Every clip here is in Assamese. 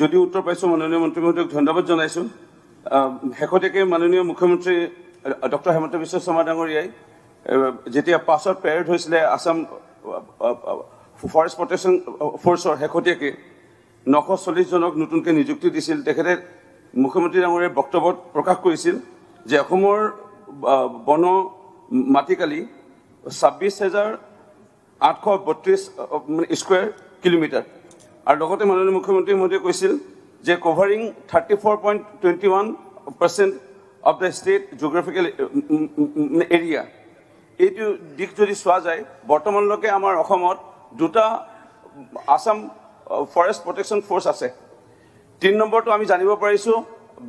যদিও উত্তৰ পাইছোঁ মাননীয় মন্ত্ৰী মহোদয়ক ধন্যবাদ জনাইছোঁ। শেহতীয়াকৈ মাননীয় মুখ্যমন্ত্ৰী ডক্টৰ হেমন্ত বিশ্ব শৰ্মা ডাঙৰীয়াই যেতিয়া পাছত পেৰেড হৈছিলে আছাম ফৰেষ্ট প্ৰটেকশ্যন ফ'ৰ্চৰ শেহতীয়াকৈ 940 জনক নতুনকৈ নিযুক্তি দিছিল। তেখেতে মুখ্যমন্ত্ৰী ডাঙৰীয়াই বক্তব্যত প্ৰকাশ কৰিছিল যে অসমৰ বন মাটিকালি 26,832 স্কুৱেৰ কিলোমিটাৰ। আৰু লগতে মাননীয় মুখ্যমন্ত্ৰী মহোদয়ে কৈছিল যে covering 34.21% of the state geographical area. এইটো দিশ যদি চোৱা যায় বৰ্তমানলৈকে আমাৰ অসমত দুটা আছাম ফৰেষ্ট প্ৰটেকশ্যন ফ'ৰ্চ আছে। 3 নম্বৰটো আমি জানিব পাৰিছোঁ,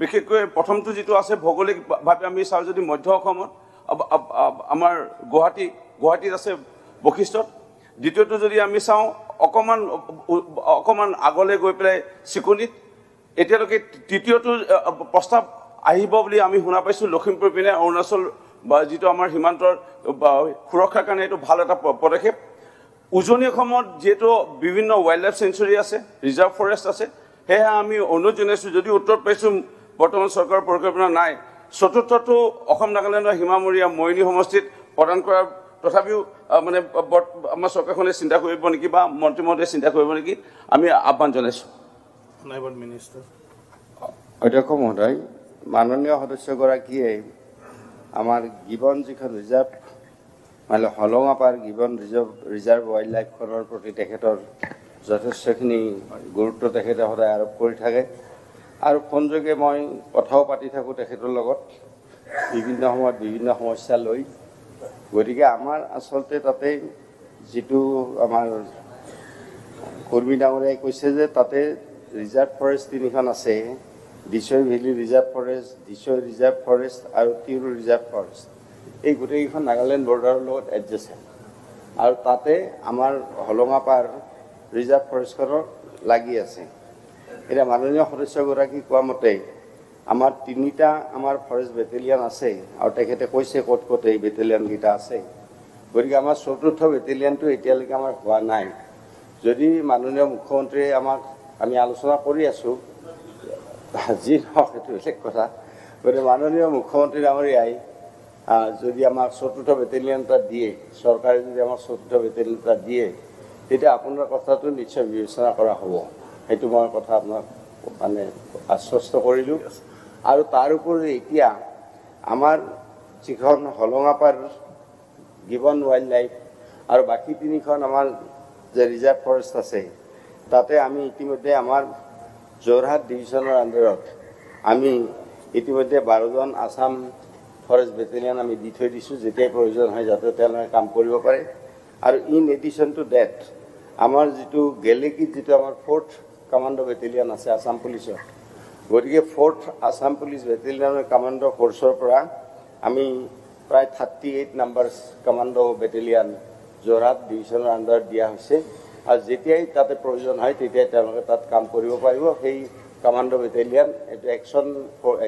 বিশেষকৈ প্ৰথমটো যিটো আছে ভৌগোলিকভাৱে আমি চাওঁ যদি মধ্য অসমত আমাৰ গুৱাহাটীত আছে বশিষ্ঠত। দ্বিতীয়টো যদি আমি চাওঁ অকণমান আগলৈ গৈ পেলাই চিকনিত। এতিয়ালৈকে তৃতীয়টো প্ৰস্তাৱ আহিব বুলি আমি শুনা পাইছোঁ লখিমপুৰ পিনে অৰুণাচল বা যিটো আমাৰ সীমান্তৰ সুৰক্ষাৰ কাৰণে এইটো ভাল এটা পদক্ষেপ। উজনি অসমত যিহেতু বিভিন্ন ৱাইল্ড লাইফ চেঞ্চুৰী আছে, ৰিজাৰ্ভ ফৰেষ্ট আছে, সেয়েহে আমি অনুৰোধ জনাইছোঁ যদি উত্তৰ পাইছোঁ বৰ্তমান চৰকাৰৰ পৰিকল্পনা নাই চতুৰ্থটো অসম নাগালেণ্ডৰ সীমামূৰীয়া মৰিনী সমষ্টিত প্ৰদান কৰাৰ তথাপিও মানে আমাৰ চৰকাৰখনে চিন্তা কৰিব নেকি বা মন্ত্ৰী মহোদয়ে চিন্তা কৰিব নেকি আমি আহ্বান জনাইছোঁ। অধ্যক্ষ মহোদয়, মাননীয় সদস্যগৰাকীয়ে আমাৰ গিবন যিখন ৰিজাৰ্ভ মানে হলঙাপাৰ গিবন ৰিজাৰ্ভ ৱাইল্ড লাইফখনৰ প্ৰতি তেখেতৰ যথেষ্টখিনি গুৰুত্ব তেখেতে সদায় আৰোপ কৰি থাকে। আৰু ফোনযোগে মই কথাও পাতি থাকোঁ তেখেতৰ লগত বিভিন্ন সময়ত বিভিন্ন সমস্যা লৈ। গতিকে আমাৰ আচলতে তাতে যিটো আমাৰ কৰ্মী ডাঙৰীয়াই কৈছে যে তাতে ৰিজাৰ্ভ ফৰেষ্ট 3খন আছে, Disoi valley reserve forest, Disoi reserve forest আৰু তিৰু ৰিজাৰ্ভ ফৰেষ্ট। এই গোটেইকেইখন নাগালেণ্ড বৰ্ডাৰৰ লগত এডজাষ্টেণ্ট। আৰু তাতে আমাৰ হলঙাপাৰ ৰিজাৰ্ভ ফৰেষ্টখনৰ লাগি আছে। এতিয়া মাননীয় সদস্যগৰাকী কোৱা মতে আমাৰ 3টা আমাৰ ফৰেষ্ট বেটেলিয়ান আছে আৰু তেখেতে কৈছে ক'ত ক'ত এই বেটেলিয়ানকেইটা আছে। গতিকে আমাৰ 4ৰ্থ বেটেলিয়ানটো এতিয়ালৈকে আমাৰ হোৱা নাই। যদি মাননীয় মুখ্যমন্ত্ৰীয়ে আমি আলোচনা কৰি আছোঁ, যি নহওক সেইটো বেলেগ কথা। গতিকে মাননীয় মুখ্যমন্ত্ৰী ডাঙৰীয়াই যদি আমাক 4ৰ্থ বেটেলিয়ান এটা দিয়ে, চৰকাৰে যদি আমাক 4ৰ্থ বেটেলিয়ান এটা দিয়ে, তেতিয়া আপোনাৰ কথাটো নিশ্চয় বিবেচনা কৰা হ'ব। সেইটো মই কথা আপোনাক মানে আশ্বস্ত কৰিলোঁ। আৰু তাৰ উপৰি এতিয়া আমাৰ যিখন হলঙাপাৰ গিবন ৱাইল্ড লাইফ আৰু বাকী 3খন আমাৰ যে ৰিজাৰ্ভ ফৰেষ্ট আছে, তাতে আমি ইতিমধ্যে আমাৰ যোৰহাট ডিভিশ্যনৰ আণ্ডাৰত আমি ইতিমধ্যে 12জন আছাম ফৰেষ্ট বেটেলিয়ান আমি দি থৈ দিছোঁ, যেতিয়াই প্ৰয়োজন হয় যাতে তেওঁলোকে কাম কৰিব পাৰে। আৰু ইন এডিশ্যন টু ডেট আমাৰ যিটো গেলেকীত যিটো আমাৰ 4th কামাণ্ডো বেটেলিয়ান আছে আছাম পুলিচৰ, গতিকে 4th আছাম পুলিচ বেটেলিয়ানৰ কামাণ্ডো ফ'ৰ্চৰ পৰা আমি প্ৰায় 38 নাম্বাৰ কামাণ্ডো বেটেলিয়ান যোৰহাট ডিভিশ্যনৰ আণ্ডাৰত দিয়া হৈছে। আৰু যেতিয়াই তাতে প্ৰয়োজন হয় তেতিয়াই তেওঁলোকে তাত কাম কৰিব পাৰিব। সেই কামাণ্ডো বেটেলিয়ান এইটো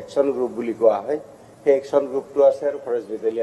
একশ্যন গ্ৰুপ বুলি কোৱা হয়। সেই একশ্যন গ্ৰুপটো আছে আৰু ফৰেষ্ট বেটেলিয়ান